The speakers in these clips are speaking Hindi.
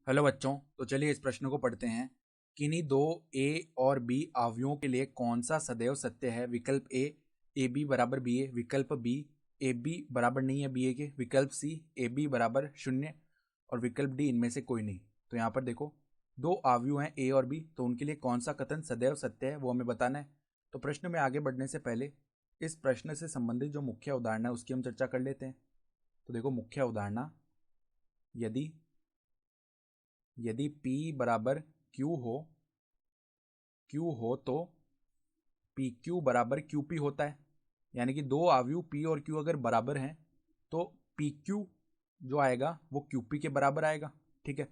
हेलो बच्चों, तो चलिए इस प्रश्न को पढ़ते हैं। किन्हीं दो ए और बी अवयवों के लिए कौन सा सदैव सत्य है? विकल्प ए बी बराबर बी ए, विकल्प बी ए बी बराबर नहीं है बी ए के, विकल्प सी ए बी बराबर शून्य और विकल्प डी इनमें से कोई नहीं। तो यहाँ पर देखो, दो अवयव हैं ए और बी, तो उनके लिए कौन सा कथन सदैव सत्य है वो हमें बताना है। तो प्रश्न में आगे बढ़ने से पहले इस प्रश्न से संबंधित जो मुख्य उदाहरण है उसकी हम चर्चा कर लेते हैं। तो देखो, मुख्य उदाहरण, यदि यदि P बराबर Q हो तो पी क्यू बराबर क्यू पी होता है। यानी कि दो अवयव P और Q अगर बराबर हैं तो पी क्यू जो आएगा वो क्यू पी के बराबर आएगा। ठीक है,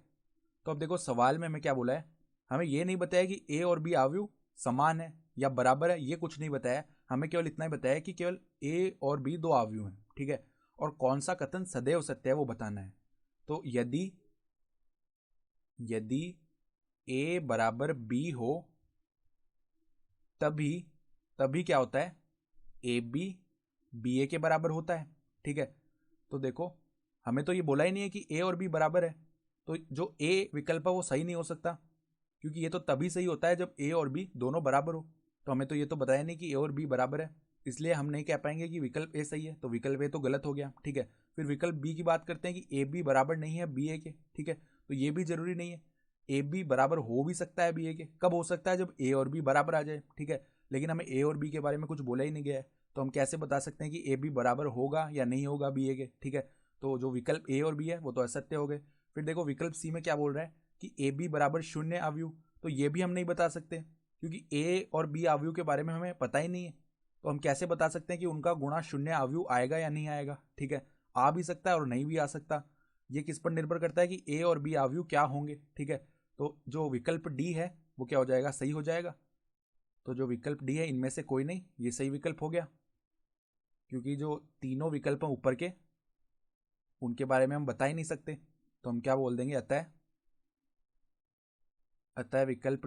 तो अब देखो सवाल में हमें क्या बोला है, हमें ये नहीं बताया कि ए और बी अवयव समान है या बराबर है, ये कुछ नहीं बताया। हमें केवल इतना ही बताया कि केवल ए और बी दो अवयव हैं। ठीक है, और कौन सा कथन सदैव सत्य है वो बताना है। तो यदि यदि ए बराबर बी हो तभी तभी क्या होता है, ए बी बी ए के बराबर होता है। ठीक है, तो देखो हमें तो ये बोला ही नहीं है कि ए और बी बराबर है, तो जो ए विकल्प है वो सही नहीं हो सकता, क्योंकि ये तो तभी सही होता है जब ए और बी दोनों बराबर हो। तो हमें तो ये तो बताया नहीं कि ए और बी बराबर है, इसलिए हम नहीं कह पाएंगे कि विकल्प ए सही है, तो विकल्प ए तो गलत हो गया। ठीक है, फिर विकल्प बी की बात करते हैं कि ए बी बराबर नहीं है बी ए के। ठीक है, तो ये भी जरूरी नहीं है, ए बी बराबर हो भी सकता है बी ए के। कब हो सकता है? जब ए और बी बराबर आ जाए। ठीक है, लेकिन हमें ए और बी के बारे में कुछ बोला ही नहीं गया है, तो हम कैसे बता सकते हैं कि ए बी बराबर होगा या नहीं होगा बी ए के। ठीक है, तो जो विकल्प ए और बी है वो तो असत्य हो गए। फिर देखो विकल्प सी में क्या बोल रहा है कि ए बी बराबर शून्य अवयव, तो ये भी हम नहीं बता सकते क्योंकि ए और बी अवयव के बारे में हमें पता ही नहीं है। तो हम कैसे बता सकते हैं कि उनका गुणा शून्य अवयव आएगा या नहीं आएगा? ठीक है, आ भी सकता है और नहीं भी आ सकता, ये किस पर निर्भर करता है कि ए और बी अवयव क्या होंगे। ठीक है, तो जो विकल्प डी है वो क्या हो जाएगा, सही हो जाएगा। तो जो विकल्प डी है इनमें से कोई नहीं, ये सही विकल्प हो गया, क्योंकि जो तीनों विकल्प हैं ऊपर के उनके बारे में हम बता ही नहीं सकते। तो हम क्या बोल देंगे, अतः अतः विकल्प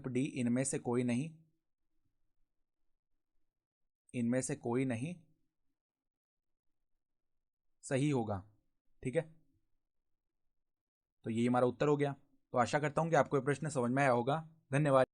डी इनमें से कोई नहीं, इनमें से कोई नहीं सही होगा। ठीक है, तो ये हमारा उत्तर हो गया। तो आशा करता हूं कि आपको ये प्रश्न समझ में आया होगा। धन्यवाद।